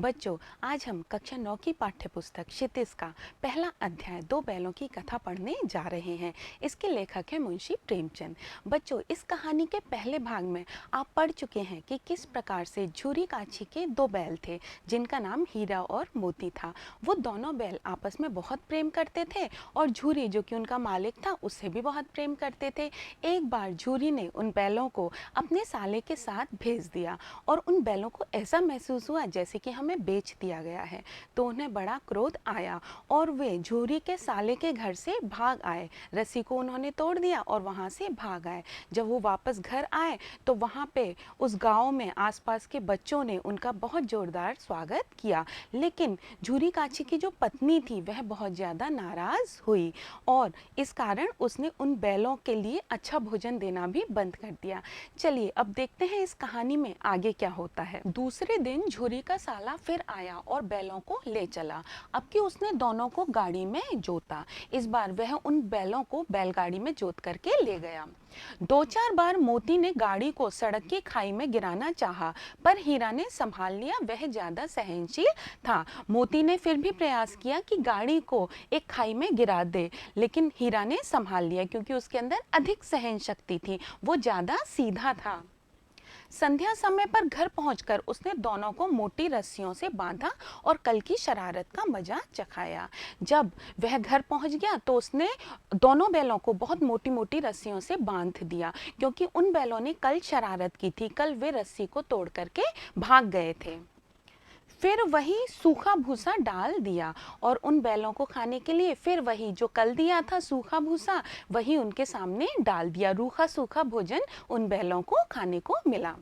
बच्चों, आज हम कक्षा 9 की पाठ्य पुस्तक क्षितिज का पहला अध्याय दो बैलों की कथा पढ़ने जा रहे हैं। इसके लेखक हैं मुंशी प्रेमचंद। बच्चों, इस कहानी के पहले भाग में आप पढ़ चुके हैं कि किस प्रकार से झूरी काछी के दो बैल थे जिनका नाम हीरा और मोती था। वो दोनों बैल आपस में बहुत प्रेम करते थे और झूरी, जो कि उनका मालिक था, उससे भी बहुत प्रेम करते थे। एक बार झूरी ने उन बैलों को अपने साले के साथ भेज दिया और उन बैलों को ऐसा महसूस हुआ जैसे कि हमें बेच दिया गया है। तो उन्हें बड़ा क्रोध आया और वे झूरी के साले के घर से भाग आए। रस्सी को उन्होंने तोड़ दिया और वहां से भाग आए। जब वो वापस घर आए तो वहां पे उस गांव में आसपास के बच्चों ने उनका बहुत जोरदार स्वागत किया। लेकिन झूरी काछी की जो पत्नी थी वह बहुत ज्यादा नाराज हुई और इस कारण उसने उन बैलों के लिए अच्छा भोजन देना भी बंद कर दिया। चलिए अब देखते हैं इस कहानी में आगे क्या होता है। दूसरे दिन झूरी का साला फिर आया और बैलों को ले चला। अब कि उसने दोनों को गाड़ी में जोता। इस बार वह उन बैलों को बैलगाड़ी में जोत करके ले गया। दो चार बार मोती ने गाड़ी को सड़क की खाई में गिराना चाहा, पर हीरा ने संभाल लिया। वह ज्यादा सहनशील था। मोती ने फिर भी प्रयास किया कि गाड़ी को एक खाई में गिरा दे, लेकिन हीरा ने संभाल लिया क्योंकि उसके अंदर अधिक सहन शक्ति थी। वो ज्यादा सीधा था। संध्या समय पर घर पहुंचकर उसने दोनों को मोटी रस्सियों से बांधा और कल की शरारत का मजा चखाया। जब वह घर पहुंच गया तो उसने दोनों बैलों को बहुत मोटी मोटी रस्सियों से बांध दिया, क्योंकि उन बैलों ने कल शरारत की थी। कल वे रस्सी को तोड़ करके भाग गए थे। फिर वही सूखा भूसा डाल दिया और उन बैलों को खाने के लिए फिर वही जो कल दिया था सूखा भूसा, वही उनके सामने डाल दिया। रूखा सूखा भोजन उन बैलों को खाने को मिला।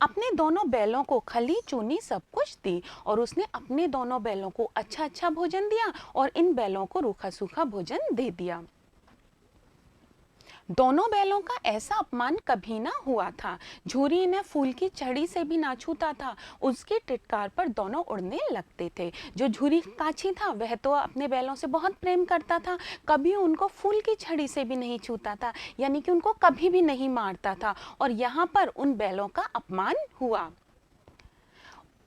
अपने दोनों बैलों को खली चूनी सब कुछ दी और उसने अपने दोनों बैलों को अच्छा अच्छा भोजन दिया और इन बैलों को रूखा सूखा भोजन दे दिया। दोनों बैलों का ऐसा अपमान कभी ना हुआ था। झूरी इन्हें फूल की छड़ी से भी ना छूता था। उसकी टिटकार पर दोनों उड़ने लगते थे। जो झूरी काछी था वह तो अपने बैलों से बहुत प्रेम करता था, कभी उनको फूल की छड़ी से भी नहीं छूता था, यानी कि उनको कभी भी नहीं मारता था। और यहाँ पर उन बैलों का अपमान हुआ।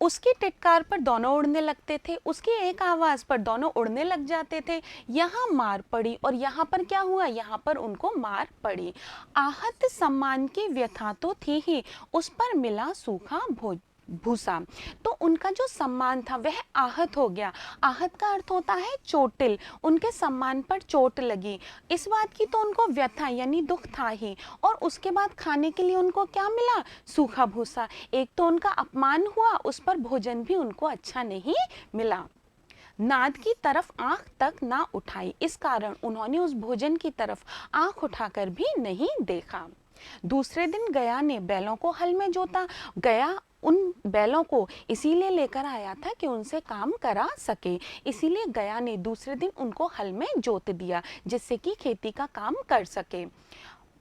उसकी टिटकार पर दोनों उड़ने लगते थे, उसकी एक आवाज पर दोनों उड़ने लग जाते थे। यहाँ मार पड़ी और यहाँ पर क्या हुआ, यहाँ पर उनको मार पड़ी। आहत सम्मान की व्यथा तो थी ही, उस पर मिला सूखा भूसा। तो उनका जो सम्मान था वह आहत हो गया। आहत का अर्थ होता है चोटिल। उनके सम्मान पर चोट लगी। इस बात की तो उनको व्यथा यानी दुख था ही, और उसके बाद खाने के लिए उनको क्या मिला, सूखा भूसा। एक तो उनका अपमान हुआ, उस पर भोजन भी उनको अच्छा नहीं मिला। नाद की तरफ आंख तक ना उठाई, इस कारण उन्होंने उस भोजन की तरफ आंख उठाकर भी नहीं देखा। दूसरे दिन गया ने बैलों को हल में जोता। गया उन बैलों को इसीलिए लेकर आया था कि उनसे काम करा सके, इसीलिए गया ने दूसरे दिन उनको हल में जोत दिया जिससे कि खेती का काम कर सके।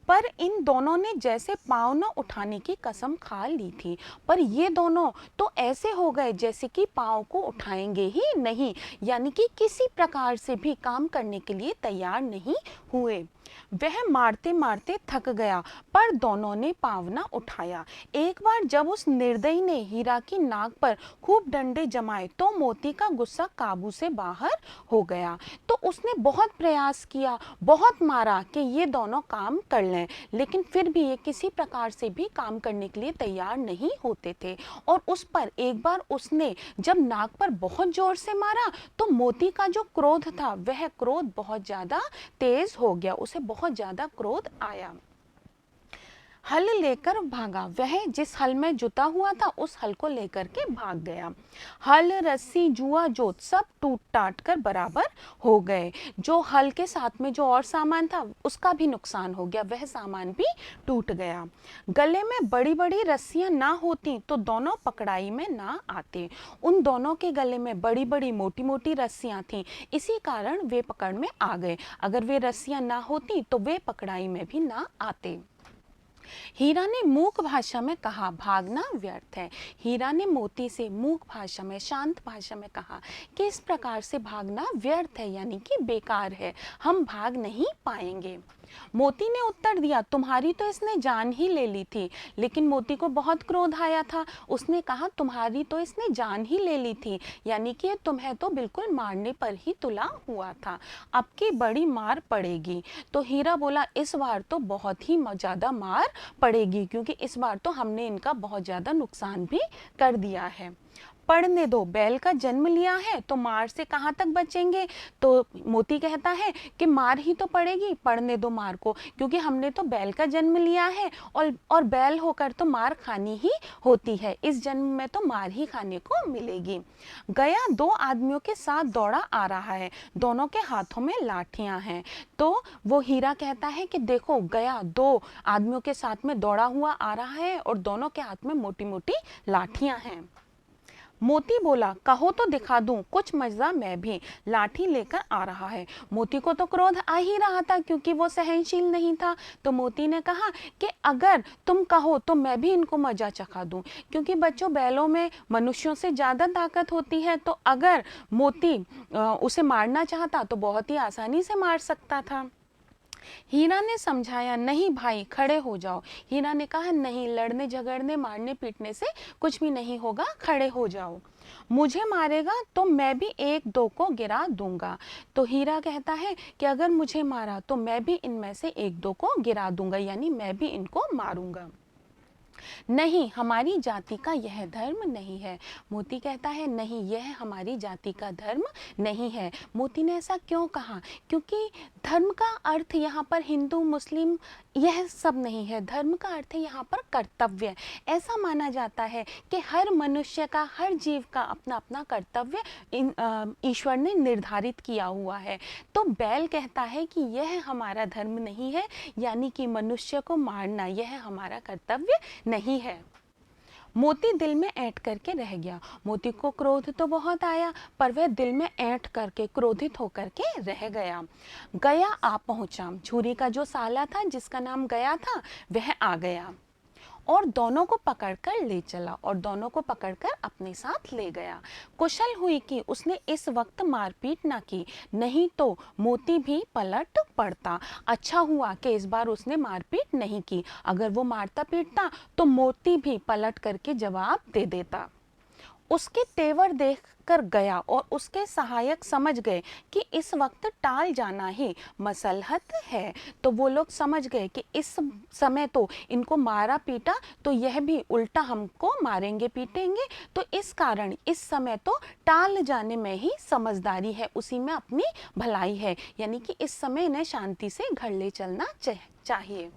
पर इन दोनों ने जैसे पाँव न उठाने की कसम खा ली थी, पर ये दोनों तो ऐसे हो गए जैसे कि पाँव को उठाएंगे ही नहीं, यानी कि किसी प्रकार से भी काम करने के लिए तैयार नहीं हुए। वह मारते मारते थक गया, पर दोनों ने पाँव न उठाया। एक बार जब उस निर्दयी ने हीरा की नाक पर खूब डंडे जमाए तो मोती का गुस्सा काबू से बाहर हो गया। तो उसने बहुत प्रयास किया, बहुत मारा कि ये दोनों काम कर लें, लेकिन फिर भी ये किसी प्रकार से भी काम करने के लिए तैयार नहीं होते थे। और उस पर एक बार उसने जब नाक पर बहुत जोर से मारा तो मोती का जो क्रोध था वह क्रोध बहुत ज्यादा तेज हो गया, उसे बहुत ज्यादा क्रोध आया। हल लेकर भागा। वह जिस हल में जुता हुआ था उस हल को लेकर के भाग गया। हल, रस्सी, जुआ, जोत सब टूट टाट कर बराबर हो गए। जो हल के साथ में जो और सामान था उसका भी नुकसान हो गया, वह सामान भी टूट गया। गले में बड़ी बड़ी रस्सियां ना होती तो दोनों पकड़ाई में ना आते। उन दोनों के गले में बड़ी बड़ी मोटी मोटी रस्सियां थीं, इसी कारण वे पकड़ में आ गए। अगर वे रस्सियां ना होती तो वे पकड़ाई में भी ना आते। हीरा ने मूक भाषा में कहा, भागना व्यर्थ है। हीरा ने मोती से मूक भाषा में, शांत भाषा में कहा कि इस प्रकार से भागना व्यर्थ है, यानी कि बेकार है, हम भाग नहीं पाएंगे। मोती ने उत्तर दिया, तुम्हारी तो इसने जान ही ले ली थी। लेकिन मोती को बहुत क्रोध आया था। उसने कहा, तुम्हारी तो इसने जान ही ले ली थी, यानी कि तुम्हें तो बिल्कुल मारने पर ही तुला हुआ था, अब की बड़ी मार पड़ेगी। तो हीरा बोला, इस बार तो बहुत ही ज़्यादा मार पड़ेगी, क्योंकि इस बार तो हमने इनका बहुत ज़्यादा नुकसान भी कर दिया है। पढ़ने दो, बैल का जन्म लिया है तो मार से कहाँ तक बचेंगे। तो मोती कहता है कि मार ही तो पड़ेगी, पढ़ने दो मार को, क्योंकि हमने तो बैल का जन्म लिया है और बैल होकर तो मार खानी ही होती है, इस जन्म में तो मार ही खाने को मिलेगी। गया दो आदमियों के साथ दौड़ा आ रहा है, दोनों के हाथों में लाठियां हैं। तो वो हीरा कहता है कि देखो, गया दो आदमियों के साथ में दौड़ा हुआ आ रहा है और दोनों के हाथ में मोटी मोटी लाठियां हैं। मोती बोला, कहो तो दिखा दूं कुछ मजा, मैं भी लाठी लेकर आ रहा है। मोती को तो क्रोध आ ही रहा था, क्योंकि वो सहनशील नहीं था। तो मोती ने कहा कि अगर तुम कहो तो मैं भी इनको मजा चखा दूं, क्योंकि बच्चों, बैलों में मनुष्यों से ज्यादा ताकत होती है। तो अगर मोती उसे मारना चाहता तो बहुत ही आसानी से मार सकता था। हीरा ने समझाया, नहीं भाई, खड़े हो जाओ। हीरा ने कहा, नहीं, लड़ने झगड़ने मारने पीटने से कुछ भी नहीं होगा, खड़े हो जाओ। मुझे मारेगा तो मैं भी एक दो को गिरा दूंगा। तो हीरा कहता है कि अगर मुझे मारा तो मैं भी इनमें से एक दो को गिरा दूंगा, यानी मैं भी इनको मारूंगा। नहीं, हमारी जाति का यह धर्म नहीं है। मोती कहता है, नहीं, यह हमारी जाति का धर्म नहीं है। मोती ने ऐसा क्यों कहा? क्योंकि धर्म का अर्थ यहाँ पर हिंदू मुस्लिम यह सब नहीं है। धर्म का अर्थ है यहाँ पर कर्तव्य। ऐसा माना जाता है कि हर मनुष्य का, हर जीव का अपना अपना कर्तव्य ईश्वर ने निर्धारित किया हुआ है। तो बैल कहता है कि यह हमारा धर्म नहीं है, यानी कि मनुष्य को मारना यह हमारा कर्तव्य नहीं है। मोती दिल में ऐंठ करके रह गया। मोती को क्रोध तो बहुत आया, पर वह दिल में ऐंठ करके, क्रोधित होकर के रह गया। गया आ पहुंचा। झूरी का जो साला था, जिसका नाम गया था, वह आ गया और दोनों को पकड़कर ले चला और दोनों को पकड़कर अपने साथ ले गया। कुशल हुई कि उसने इस वक्त मारपीट ना की, नहीं तो मोती भी पलट पड़ता। अच्छा हुआ कि इस बार उसने मारपीट नहीं की, अगर वो मारता पीटता तो मोती भी पलट करके जवाब दे देता। उसके तेवर देखकर गया और उसके सहायक समझ गए कि इस वक्त टाल जाना ही मसलहत है। तो वो लोग समझ गए कि इस समय तो इनको मारा पीटा तो यह भी उल्टा हमको मारेंगे पीटेंगे, तो इस कारण इस समय तो टाल जाने में ही समझदारी है, उसी में अपनी भलाई है, यानी कि इस समय इन्हें शांति से घर ले चलना चाहिए।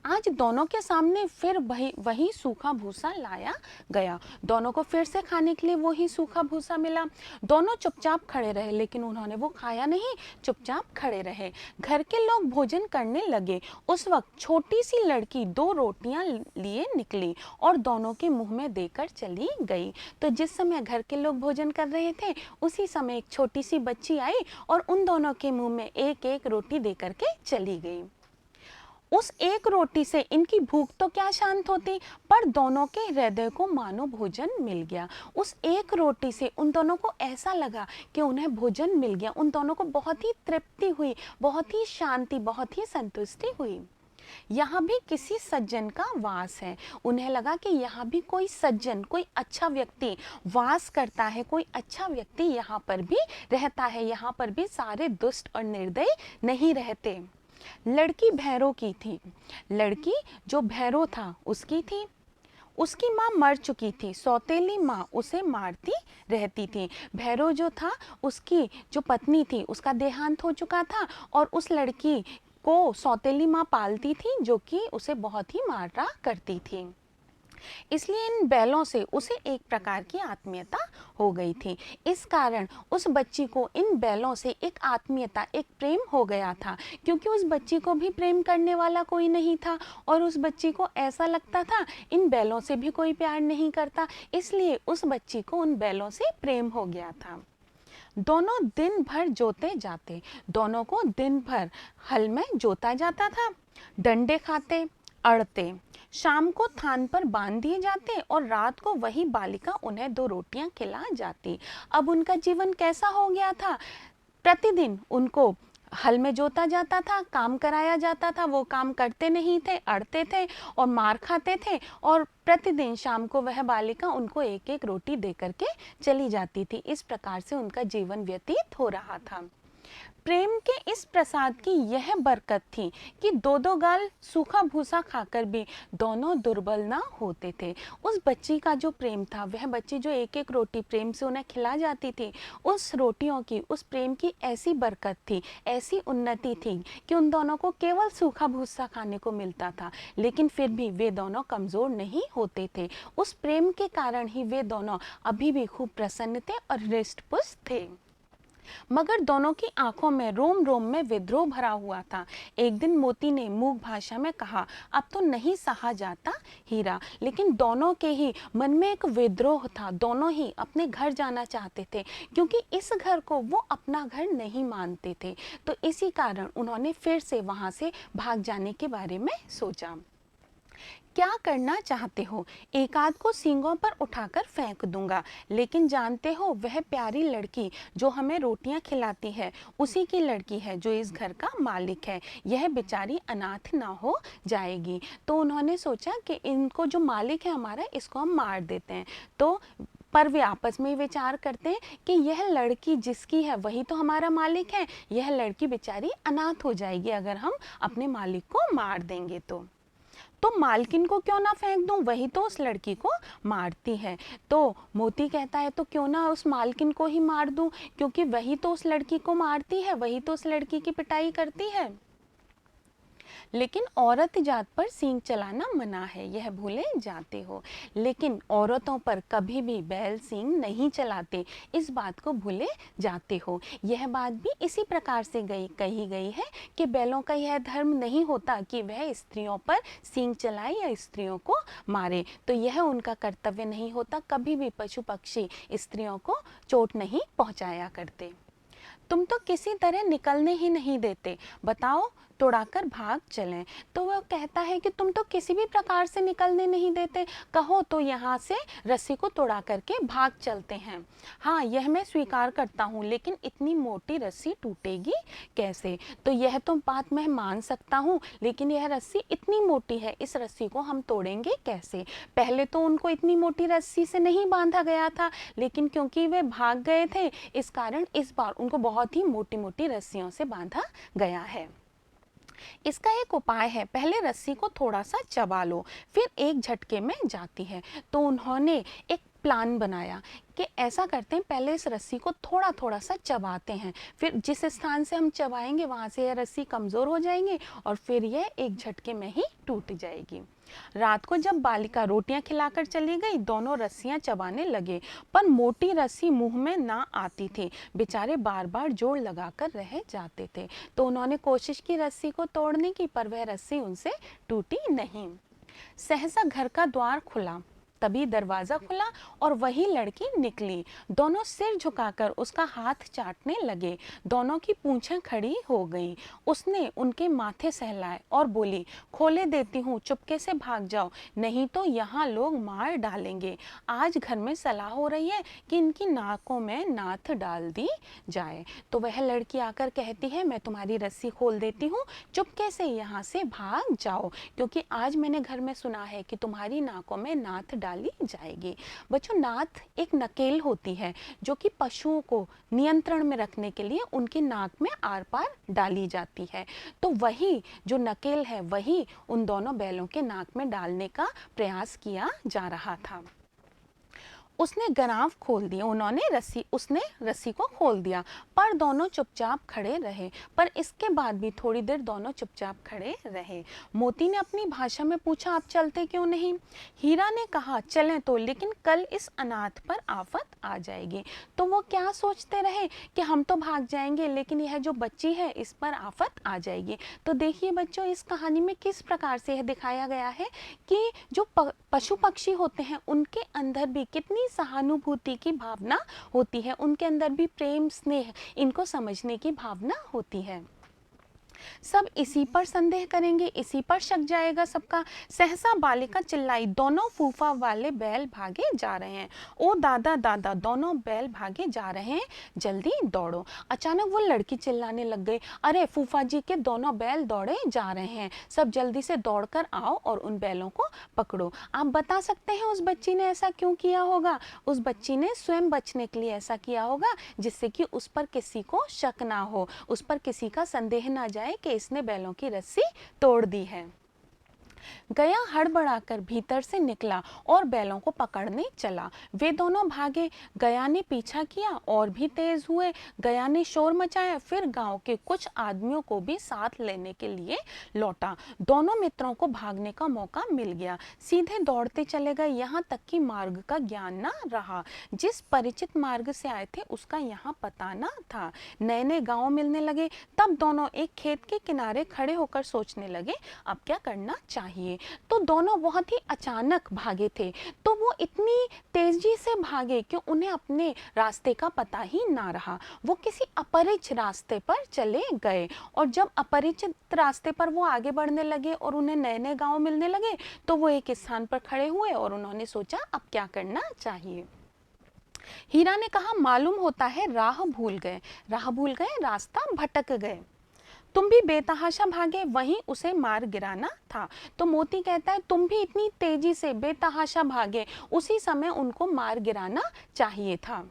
आज दोनों के सामने फिर वही सूखा भूसा लाया गया। दोनों को फिर से खाने के लिए वही सूखा भूसा मिला। दोनों चुपचाप खड़े रहे, लेकिन उन्होंने वो खाया नहीं, चुपचाप खड़े रहे। घर के लोग भोजन करने लगे। उस वक्त छोटी सी लड़की दो रोटियां लिए निकली और दोनों के मुंह में देकर चली गई। तो जिस समय घर के लोग भोजन कर रहे थे, उसी समय एक छोटी सी बच्ची आई और उन दोनों के मुंह में एक एक रोटी दे करके चली गई। उस एक रोटी से इनकी भूख तो क्या शांत होती, पर दोनों के हृदय को मानो भोजन मिल गया। उस एक रोटी से उन दोनों को ऐसा लगा कि उन्हें भोजन मिल गया। उन दोनों को बहुत ही तृप्ति हुई, बहुत ही शांति, बहुत ही संतुष्टि हुई। यहाँ भी किसी सज्जन का वास है। उन्हें लगा कि यहाँ भी कोई सज्जन, कोई अच्छा व्यक्ति वास करता है, कोई अच्छा व्यक्ति यहाँ पर भी रहता है। यहाँ पर भी सारे दुष्ट और निर्दयी नहीं रहते। लड़की भैरों की थी। लड़की जो भैरों था उसकी थी। उसकी माँ मर चुकी थी, सौतेली माँ उसे मारती रहती थी। भैरव जो था, उसकी जो पत्नी थी, उसका देहांत हो चुका था और उस लड़की को सौतेली माँ पालती थी, जो कि उसे बहुत ही मारा करती थी। इसलिए इन बैलों से उसे एक प्रकार की आत्मीयता हो गई थी। इस कारण उस बच्ची को इन बैलों से एक आत्मीयता, एक प्रेम हो गया था, क्योंकि उस बच्ची को भी प्रेम करने वाला कोई नहीं था और उस बच्ची को ऐसा लगता था इन बैलों से भी कोई प्यार नहीं करता, इसलिए उस बच्ची को उन बैलों से प्रेम हो गया था। दोनों दिन भर जोते जाते, दोनों को दिन भर हल में जोता जाता था। डंडे खाते, अड़ते, शाम को थान पर बांध दिए जाते और रात को वही बालिका उन्हें दो रोटियां खिला जाती। अब उनका जीवन कैसा हो गया था? प्रतिदिन उनको हल में जोता जाता था, काम कराया जाता था, वो काम करते नहीं थे, अड़ते थे और मार खाते थे। और प्रतिदिन शाम को वह बालिका उनको एक एक रोटी दे करके चली जाती थी। इस प्रकार से उनका जीवन व्यतीत हो रहा था। प्रेम के इस प्रसाद की यह बरकत थी कि दो दो गाल सूखा भूसा खाकर भी दोनों दुर्बल ना होते थे। उस बच्ची का जो प्रेम था, वह बच्ची जो एक एक रोटी प्रेम से उन्हें खिला जाती थी, उस रोटियों की, उस प्रेम की ऐसी बरकत थी, ऐसी उन्नति थी कि उन दोनों को केवल सूखा भूसा खाने को मिलता था, लेकिन फिर भी वे दोनों कमज़ोर नहीं होते थे। उस प्रेम के कारण ही वे दोनों अभी भी खूब प्रसन्न थे और हृष्ट पुष्ट थे। मगर दोनों की आंखों में रोम रोम में विद्रोह भरा हुआ था। एक दिन मोती ने मूक भाषा में कहा, अब तो नहीं सहा जाता हीरा। लेकिन दोनों के ही मन में एक विद्रोह था, दोनों ही अपने घर जाना चाहते थे, क्योंकि इस घर को वो अपना घर नहीं मानते थे। तो इसी कारण उन्होंने फिर से वहां से भाग जाने के बारे में सोचा। क्या करना चाहते हो? एक आध को सींगों पर उठाकर फेंक दूंगा, लेकिन जानते हो वह प्यारी लड़की जो हमें रोटियां खिलाती है, उसी की लड़की है जो इस घर का मालिक है। यह बेचारी अनाथ ना हो जाएगी। तो उन्होंने सोचा कि इनको जो मालिक है हमारा, इसको हम मार देते हैं। तो पर वे आपस में ही विचार करते हैं कि यह लड़की जिसकी है वही तो हमारा मालिक है, यह लड़की बेचारी अनाथ हो जाएगी अगर हम अपने मालिक को मार देंगे। तो मालकिन को क्यों ना फेंक दूं, वही तो उस लड़की को मारती है। तो मोती कहता है तो क्यों ना उस मालकिन को ही मार दूं, क्योंकि वही तो उस लड़की को मारती है, वही तो उस लड़की की पिटाई करती है। लेकिन औरत जात पर सींग चलाना मना है, यह भूले जाते हो। लेकिन औरतों पर कभी भी बैल सींग नहीं चलाते, इस बात को भूले जाते हो। यह बात भी इसी प्रकार से कही गई है कि बैलों का यह धर्म नहीं होता कि वह स्त्रियों पर सींग चलाए या स्त्रियों को मारे। तो यह उनका कर्तव्य नहीं होता, कभी भी पशु पक्षी स्त्रियों को चोट नहीं पहुंचाया करते। तुम तो किसी तरह निकलने ही नहीं देते, बताओ तोड़ाकर भाग चलें। तो वह कहता है कि तुम तो किसी भी प्रकार से निकलने नहीं देते, कहो तो यहाँ से रस्सी को तोड़ा करके भाग चलते हैं। हाँ, यह मैं स्वीकार करता हूँ, लेकिन इतनी मोटी रस्सी टूटेगी कैसे? तो यह तो बात मैं मान सकता हूँ, लेकिन यह रस्सी इतनी मोटी है, इस रस्सी को हम तोड़ेंगे कैसे? पहले तो उनको इतनी मोटी रस्सी से नहीं बांधा गया था, लेकिन क्योंकि वे भाग गए थे, इस कारण इस बार उनको बहुत ही मोटी मोटी रस्सियों से बांधा गया है। इसका एक उपाय है, पहले रस्सी को थोड़ा सा चबा लो, फिर एक झटके में जाती है। तो उन्होंने एक प्लान बनाया कि ऐसा करते हैं, पहले इस रस्सी को थोड़ा थोड़ा सा चबाते हैं, फिर जिस स्थान से हम चबाएंगे वहां से यह रस्सी कमजोर हो जाएंगी और फिर यह एक झटके में ही टूट जाएगी। रात को जब बालिका रोटियां खिलाकर चली गई, दोनों रस्सियां चबाने लगे, पर मोटी रस्सी मुंह में ना आती थी। बेचारे बार बार जोर लगाकर रह जाते थे। तो उन्होंने कोशिश की रस्सी को तोड़ने की, पर वह रस्सी उनसे टूटी नहीं। सहसा घर का द्वार खुला, तभी दरवाजा खुला और वही लड़की निकली। दोनों सिर झुकाकर उसका हाथ चाटने लगे, दोनों की पूंछें खड़ी हो गईं। उसने उनके माथे सहलाए और बोली, खोले देती हूँ, चुपके से भाग जाओ, नहीं तो यहाँ लोग मार डालेंगे। आज घर में सलाह हो रही है कि इनकी नाकों में नाथ डाल दी जाए। तो वह लड़की आकर कहती है, मैं तुम्हारी रस्सी खोल देती हूँ, चुपके से यहाँ से भाग जाओ, क्योंकि आज मैंने घर में सुना है कि तुम्हारी नाकों में नाथ डाली जाएगी। बच्चों, नाथ एक नकेल होती है जो कि पशुओं को नियंत्रण में रखने के लिए उनकी नाक में आर पार डाली जाती है। तो वही जो नकेल है, वही उन दोनों बैलों के नाक में डालने का प्रयास किया जा रहा था। उसने गराफ खोल दिया, उसने रस्सी को खोल दिया, पर दोनों चुपचाप खड़े रहे। पर इसके बाद भी थोड़ी देर दोनों चुपचाप खड़े रहे। मोती ने अपनी भाषा में पूछा, आप चलते क्यों नहीं? हीरा ने कहा, चलें तो, लेकिन कल इस अनाथ पर आफत आ जाएगी। तो वो क्या सोचते रहे कि हम तो भाग जाएंगे, लेकिन यह जो बच्ची है इस पर आफत आ जाएगी। तो देखिए बच्चों, इस कहानी में किस प्रकार से यह दिखाया गया है कि जो पशु पक्षी होते हैं उनके अंदर भी कितनी सहानुभूति की भावना होती है, उनके अंदर भी प्रेम स्नेह, इनको समझने की भावना होती है। सब इसी पर संदेह करेंगे, इसी पर शक जाएगा सबका। सहसा बालिका चिल्लाई, दोनों फूफा वाले बैल भागे जा रहे हैं। ओ दादा दादा, दोनों बैल भागे जा रहे हैं, जल्दी दौड़ो। अचानक वो लड़की चिल्लाने लग गई, अरे फूफा जी के दोनों बैल दौड़े जा रहे हैं, सब जल्दी से दौड़कर आओ और उन बैलों को पकड़ो। आप बता सकते हैं उस बच्ची ने ऐसा क्यों किया होगा? उस बच्ची ने स्वयं बचने के लिए ऐसा किया होगा, जिससे कि उस पर किसी को शक ना हो, उस पर किसी का संदेह ना जाए कि इसने बैलों की रस्सी तोड़ दी है। गया हड़बड़ाकर भीतर से निकला और बैलों को पकड़ने चला। वे दोनों भागे, गया ने पीछा किया और भी तेज हुए। गया ने शोर मचाया, फिर गांव के कुछ आदमियों को भी साथ लेने के लिए लौटा। दोनों मित्रों को भागने का मौका मिल गया, सीधे दौड़ते चले गए, यहाँ तक कि मार्ग का ज्ञान न रहा। जिस परिचित मार्ग से आए थे उसका यहाँ पता न था। नए नए गांव मिलने लगे। तब दोनों एक खेत के किनारे खड़े होकर सोचने लगे, अब क्या करना चाहिए। तो दोनों बहुत ही अचानक भागे थे, तो वो इतनी तेजी से भागे कि उन्हें अपने रास्ते का पता ही ना रहा। वो किसी अपरिचित रास्ते पर चले गए, और जब अपरिचित रास्ते पर वो आगे बढ़ने लगे और उन्हें नए नए गांव मिलने लगे, तो वो एक स्थान पर खड़े हुए और उन्होंने सोचा अब क्या करना चाहिए। हीरा ने कहा, मालूम होता है राह भूल गए। राह भूल गए, रास्ता भटक गए। तुम भी बेतहाशा भागे, वहीं उसे मार गिराना था। तो मोती कहता है, तुम भी इतनी तेजी से बेतहाशा भागे, उसी समय उनको मार गिराना चाहिए था।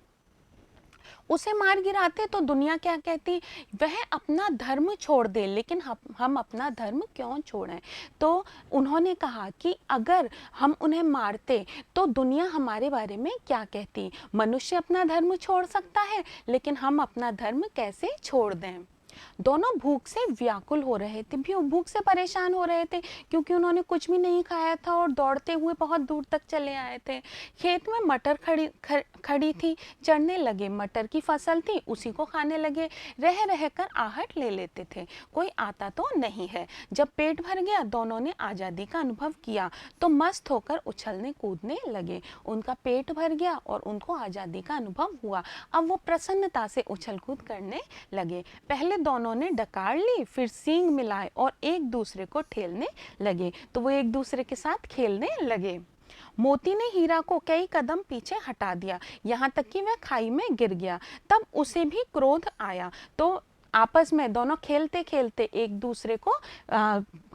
उसे मार गिराते तो दुनिया क्या कहती, वह अपना धर्म छोड़ दे, लेकिन हम अपना धर्म क्यों छोड़ें। तो उन्होंने कहा कि अगर हम उन्हें मारते तो दुनिया हमारे बारे में क्या कहती। मनुष्य अपना धर्म छोड़ सकता है, लेकिन हम अपना धर्म कैसे छोड़ दें। दोनों भूख से व्याकुल हो रहे थे, भूख से परेशान हो रहे थे, क्योंकि उन्होंने कुछ भी नहीं खाया था और दौड़ते हुए बहुत दूर तक चले आए थे। खेत में मटर खड़ी थी, चढ़ने लगे, मटर की फसल थी, उसी को खाने लगे। रह रह कर आहट ले लेते थे, कोई आता तो नहीं है। जब पेट भर गया, दोनों ने आज़ादी का अनुभव किया तो मस्त होकर उछलने कूदने लगे। उनका पेट भर गया और उनको आज़ादी का अनुभव हुआ। अब वो प्रसन्नता से उछल कूद करने लगे। पहले दोनों ने डकार ली, फिर सींग मिलाए और एक दूसरे को ठेलने लगे। तो वो एक दूसरे के साथ खेलने लगे। मोती ने हीरा को कई कदम पीछे हटा दिया, यहाँ तक कि वह खाई में गिर गया। तब उसे भी क्रोध आया, तो आपस में दोनों खेलते खेलते एक दूसरे को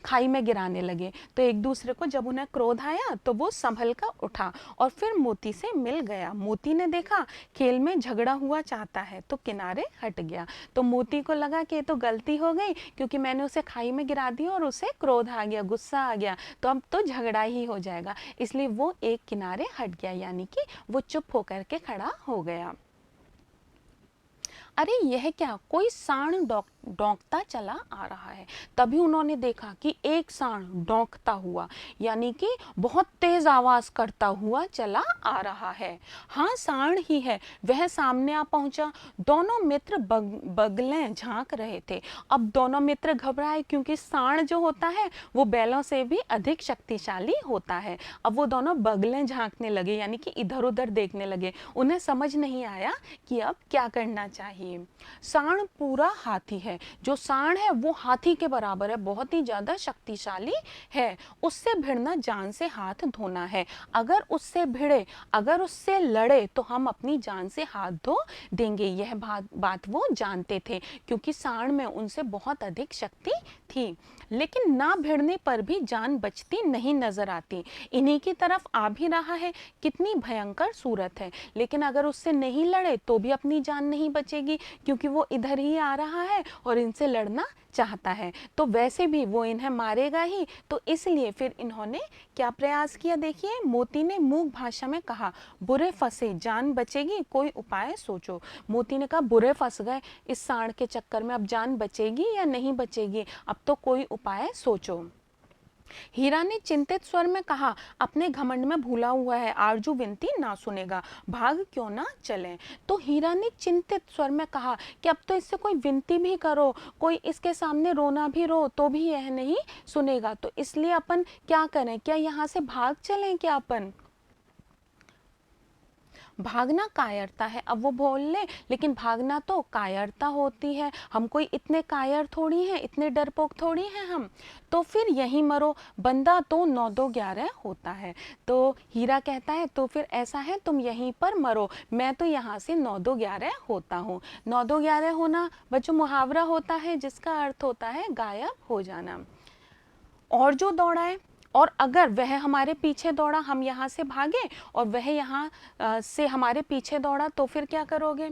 खाई में गिराने लगे। तो एक दूसरे को जब उन्हें क्रोध आया तो वो संभल कर उठा और फिर मोती से मिल गया। मोती ने देखा खेल में झगड़ा हुआ चाहता है तो किनारे हट गया। तो मोती को लगा कि ये तो गलती हो गई, क्योंकि मैंने उसे खाई में गिरा दिया और उसे क्रोध आ गया, गुस्सा आ गया, तो अब तो झगड़ा ही हो जाएगा। इसलिए वो एक किनारे हट गया, यानी कि वो चुप होकर के खड़ा हो गया। अरे यह क्या, कोई सांड डोंकता चला आ रहा है। तभी उन्होंने देखा कि एक सांड डोंकता हुआ, यानी कि बहुत तेज आवाज करता हुआ चला आ रहा है। हाँ, सांड ही है। वह सामने आ पहुंचा। दोनों मित्र बगलें झांक रहे थे। अब दोनों मित्र घबराए, क्योंकि सांड जो होता है वो बैलों से भी अधिक शक्तिशाली होता है। अब वो दोनों बगलें झांकने लगे, यानी कि इधर उधर देखने लगे। उन्हें समझ नहीं आया कि अब क्या करना चाहिए। सांड पूरा हाथी है। जो सांड है वो हाथी के बराबर है, बहुत ही ज्यादा शक्तिशाली है। उससे भिड़ना जान से हाथ धोना है। अगर उससे भिड़े, अगर उससे लड़े तो हम अपनी जान से हाथ धो देंगे। यह बात वो जानते थे, क्योंकि सांड में उनसे बहुत अधिक शक्ति थी। लेकिन ना भिड़ने पर भी जान बचती नहीं नजर आती। इन्हीं की तरफ आ भी रहा है, कितनी भयंकर सूरत है। लेकिन अगर उससे नहीं लड़े तो भी अपनी जान नहीं बचेगी, क्योंकि वो इधर ही आ रहा है और इनसे लड़ना चाहता है। तो वैसे भी वो इन्हें मारेगा ही, तो इसलिए फिर इन्होंने क्या प्रयास किया। देखिए, मोती ने मूक भाषा में कहा, बुरे फंसे, जान बचेगी, कोई उपाय सोचो। मोती ने कहा, बुरे फंस गए इस सांड के चक्कर में, अब जान बचेगी या नहीं बचेगी, अब तो कोई उपाय सोचो। हीरा ने चिंतित स्वर में कहा, अपने घमंड में भूला हुआ है, आरजू विनती ना सुनेगा, भाग क्यों ना चलें। तो हीरा ने चिंतित स्वर में कहा कि अब तो इससे कोई विनती भी करो, कोई इसके सामने रोना भी रो तो भी यह नहीं सुनेगा। तो इसलिए अपन क्या करें, क्या यहाँ से भाग चलें क्या अपन। भागना कायरता है। अब वो बोल ले लेकिन भागना तो कायरता होती है, हम कोई इतने कायर थोड़ी हैं, इतने डरपोक थोड़ी हैं हम। तो फिर यहीं मरो, बंदा तो 9 2 11 होता है। तो हीरा कहता है तो फिर ऐसा है तुम यहीं पर मरो, मैं तो यहाँ से 9 2 11 होता हूँ। 9 2 11 होना बच्चों मुहावरा होता है जिसका अर्थ होता है गायब हो जाना। और जो दौड़ा है, और अगर वह हमारे पीछे दौड़ा, हम यहाँ से भागे और वह यहाँ से हमारे पीछे दौड़ा, तो फिर क्या करोगे?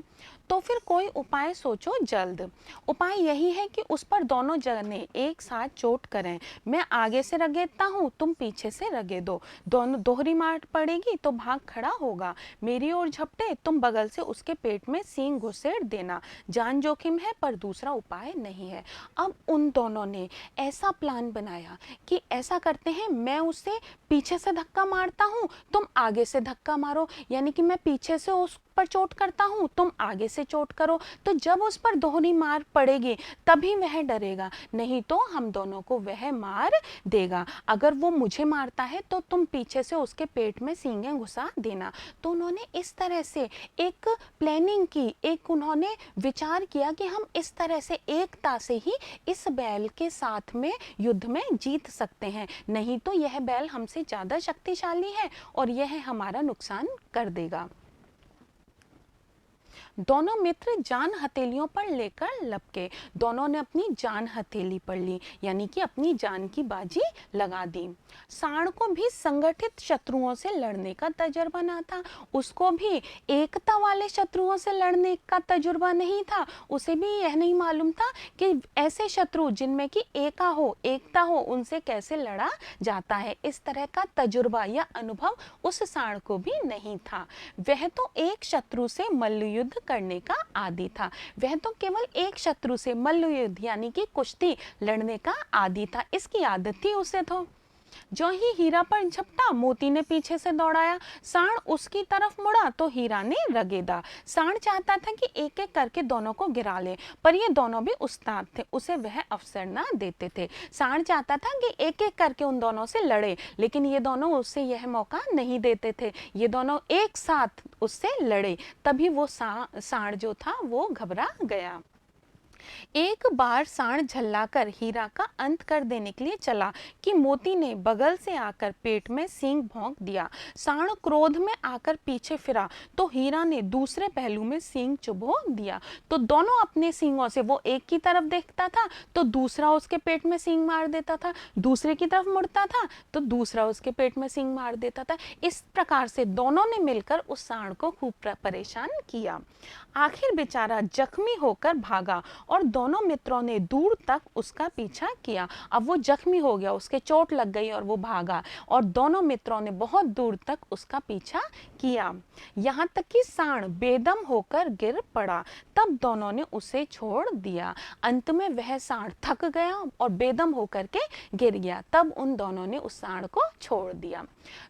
तो फिर कोई उपाय सोचो जल्द। उपाय यही है कि उस पर दोनों जने एक साथ चोट करें। मैं आगे से रगेदता हूँ, तुम पीछे से रगेदो, दोनों दोहरी मार पड़ेगी तो भाग खड़ा होगा। मेरी ओर झपटे, तुम बगल से उसके पेट में सींग घुसेड़ देना। जान जोखिम है पर दूसरा उपाय नहीं है। अब उन दोनों ने ऐसा प्लान बनाया कि ऐसा करते हैं, मैं उसे पीछे से धक्का मारता हूँ, तुम आगे से धक्का मारो, यानी कि मैं पीछे से उस पर चोट करता हूँ, तुम आगे से चोट करो। तो जब उस पर दोहरी मार पड़ेगी तभी वह डरेगा, नहीं तो हम दोनों को वह मार देगा। अगर वो मुझे मारता है तो तुम पीछे से उसके पेट में सींगें घुसा देना। तो उन्होंने इस तरह से एक प्लानिंग की, एक उन्होंने विचार किया कि हम इस तरह से एकता से ही इस बैल के साथ में युद्ध में जीत सकते हैं, नहीं तो यह बैल हमसे ज़्यादा शक्तिशाली है और यह हमारा नुकसान कर देगा। दोनों मित्र जान हथेलियों पर लेकर लपके। दोनों ने अपनी जान हथेली पर ली, यानी कि अपनी जान की बाजी लगा दी। सांड को भी संगठित शत्रुओं से लड़ने का तजुर्बा ना था, उसको भी एकता वाले शत्रुओं से लड़ने का तजुर्बा नहीं था। उसे भी यह नहीं मालूम था कि ऐसे शत्रु जिनमें कि एकता हो, उनसे कैसे लड़ा जाता है। इस तरह का तजुर्बा या अनुभव उस सांड को भी नहीं था। वह तो एक शत्रु से मल्ल युद्ध करने का आदी था। वह तो केवल एक शत्रु से मल्ल युद्ध यानी कि कुश्ती लड़ने का आदी था, इसकी आदत थी उसे। तो जो ही हीरा पर झपटा, मोती ने पीछे से दौड़ाया। सांड उसकी तरफ मुड़ा तो हीरा ने रगेदा। सांड चाहता था कि एक एक करके दोनों को गिरा ले, पर ये दोनों भी उस्ताद थे, उसे वह अवसर ना देते थे। सांड चाहता था कि एक एक करके उन दोनों से लड़े, लेकिन ये दोनों उससे यह मौका नहीं देते थे। ये दोनों एक साथ उससे लड़े, तभी वो सांड जो था वो घबरा गया। एक बार सांड झल्लाकर हीरा का अंत कर देने के लिए चला कि मोती ने बगल से आकर पेट में सींग भोंक दिया। सांड क्रोध में आकर पीछे फिरा तो हीरा ने दूसरे पहलू में सींग चुभो दिया। तो दोनों अपने सींगों से, वो एक की तरफ देखता था तो दूसरा उसके पेट में सींग मार देता था, दूसरे की तरफ मुड़ता था तो दूसरा उसके पेट में सींग मार देता था। इस प्रकार से दोनों ने मिलकर उस सांड को खूब परेशान किया। आखिर बेचारा जख्मी होकर भागा और दोनों मित्रों ने दूर तक उसका पीछा किया। अब वो जख्मी हो गया, उसके चोट लग गई और वो भागा, और दोनों मित्रों ने बहुत दूर तक उसका पीछा किया, यहाँ तक कि सांड बेदम होकर गिर पड़ा। तब दोनों ने उसे छोड़ दिया। अंत में वह सांड थक गया और बेदम होकर के गिर गया। तब उन दोनों ने उस सांड को छोड़ दिया।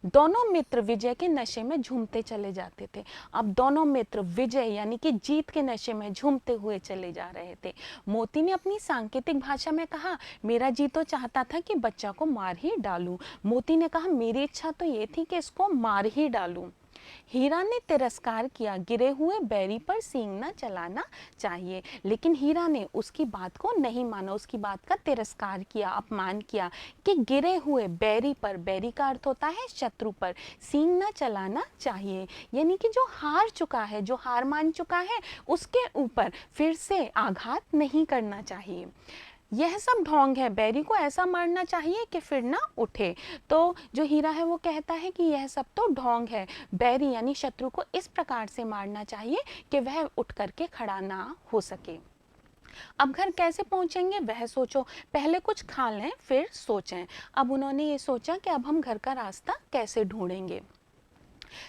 दोनों मित्र विजय के नशे में झूमते चले जाते थे। अब दोनों मित्र विजय यानी कि जीत के नशे में झूमते हुए चले जा रहे थे। मोती ने अपनी सांकेतिक भाषा में कहा, मेरा जी तो चाहता था कि बच्चा को मार ही डालूं। मोती ने कहा, मेरी इच्छा तो ये थी कि इसको मार ही डालूं। हीरा ने तिरस्कार किया, गिरे हुए बैरी पर सींग न चलाना चाहिए, लेकिन हीरा ने उसकी बात को नहीं माना, उसकी बात का तिरस्कार किया, अपमान किया कि गिरे हुए बैरी पर, बैरी का अर्थ होता है शत्रु पर, सींग न चलाना चाहिए, यानी कि जो हार चुका है, जो हार मान चुका है, उसके ऊपर फिर से आघात नहीं करना चाहिए। यह सब ढोंग है, बैरी को ऐसा मारना चाहिए कि फिर ना उठे। तो जो हीरा है वो कहता है कि यह सब तो ढोंग है, बैरी यानी शत्रु को इस प्रकार से मारना चाहिए कि वह उठ करके खड़ा ना हो सके। अब घर कैसे पहुंचेंगे वह सोचो, पहले कुछ खा लें फिर सोचें। अब उन्होंने ये सोचा कि अब हम घर का रास्ता कैसे ढूंढेंगे।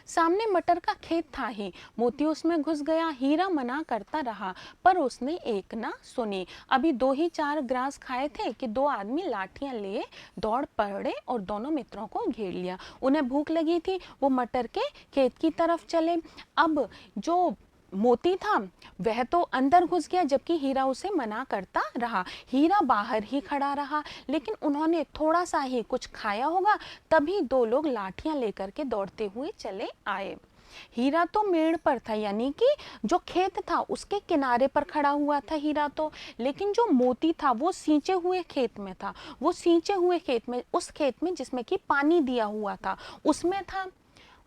सामने मटर का खेत था ही, मोती उसमें घुस गया। हीरा मना करता रहा पर उसने एक ना सुनी। अभी 2 ही 4 ग्रास खाए थे कि 2 आदमी लाठियां लिए दौड़ पड़े और दोनों मित्रों को घेर लिया। उन्हें भूख लगी थी, वो मटर के खेत की तरफ चले। अब जो मोती था वह तो अंदर घुस गया, जबकि हीरा उसे मना करता रहा। हीरा बाहर ही खड़ा रहा, लेकिन उन्होंने थोड़ा सा ही कुछ खाया होगा, तभी 2 लोग लाठियां लेकर के दौड़ते हुए चले आए। हीरा तो मेड़ पर था, यानी कि जो खेत था उसके किनारे पर खड़ा हुआ था हीरा तो, लेकिन जो मोती था वो सींचे हुए खेत में था। वो सींचे हुए खेत में, उस खेत में जिसमें कि पानी दिया हुआ था, उसमें था।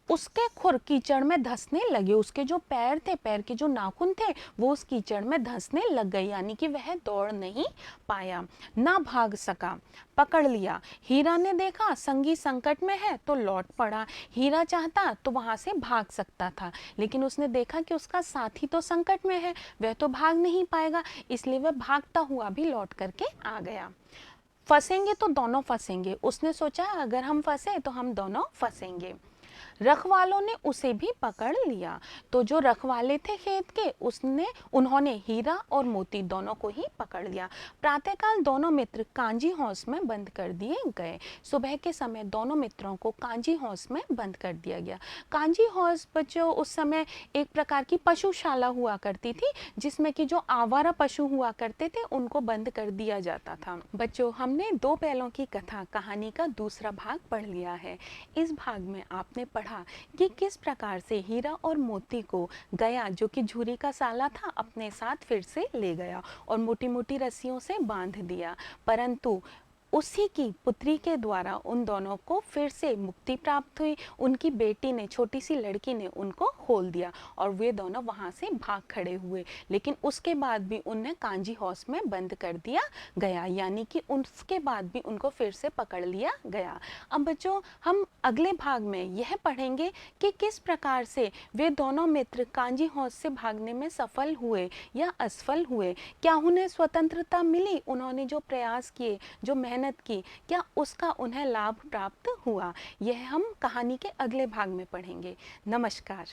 उसके खुर कीचड़ में धंसने लगे, उसके जो पैर थे, पैर के जो नाखून थे, वो उस कीचड़ में धंसने लग गए, यानी कि वह दौड़ नहीं पाया, ना भाग सका। पकड़ लिया। हीरा ने देखा संगी संकट में है तो लौट पड़ा। हीरा चाहता तो वहां से भाग सकता था, लेकिन उसने देखा कि उसका साथी तो संकट में है, वह तो भाग नहीं पाएगा, इसलिए वह भागता हुआ भी लौट करके आ गया। फंसेंगे तो दोनों फंसेंगे, उसने सोचा अगर हम फंसे तो हम दोनों फंसेंगे। रखवालों ने उसे भी पकड़ लिया। तो जो रखवाले थे खेत के, उन्होंने हीरा और मोती दोनों को ही पकड़ लिया। प्रातःकाल दोनों मित्र कांजी हौस में बंद कर दिए गए। सुबह के समय दोनों मित्रों को कांजी हौस में बंद कर दिया गया। कांजी हौस बच्चों उस समय एक प्रकार की पशुशाला हुआ करती थी, जिसमें कि जो आवारा पशु हुआ करते थे उनको बंद कर दिया जाता था। बच्चों, हमने दो बैलों की कथा कहानी का दूसरा भाग पढ़ लिया है। इस भाग में आपने पढ़ा कि किस प्रकार से हीरा और मोती को गया, जो कि झूरी का साला था, अपने साथ फिर से ले गया और मोटी मोटी रस्सियों से बांध दिया, परंतु उसी की पुत्री के द्वारा उन दोनों को फिर से मुक्ति प्राप्त हुई। उनकी बेटी ने, छोटी सी लड़की ने उनको खोल दिया और वे दोनों वहां से भाग खड़े हुए, लेकिन उसके बाद भी उन्हें कांजी हौस में बंद कर दिया गया, यानी कि उसके बाद भी उनको फिर से पकड़ लिया गया। अब बच्चों, हम अगले भाग में यह पढ़ेंगे कि किस प्रकार से वे दोनों मित्र कांजी हौस से भागने में सफल हुए या असफल हुए। क्या उन्हें स्वतंत्रता मिली? उन्होंने जो प्रयास किए, जो मेहनत की, क्या उसका उन्हें लाभ प्राप्त हुआ? यह हम कहानी के अगले भाग में पढ़ेंगे। नमस्कार।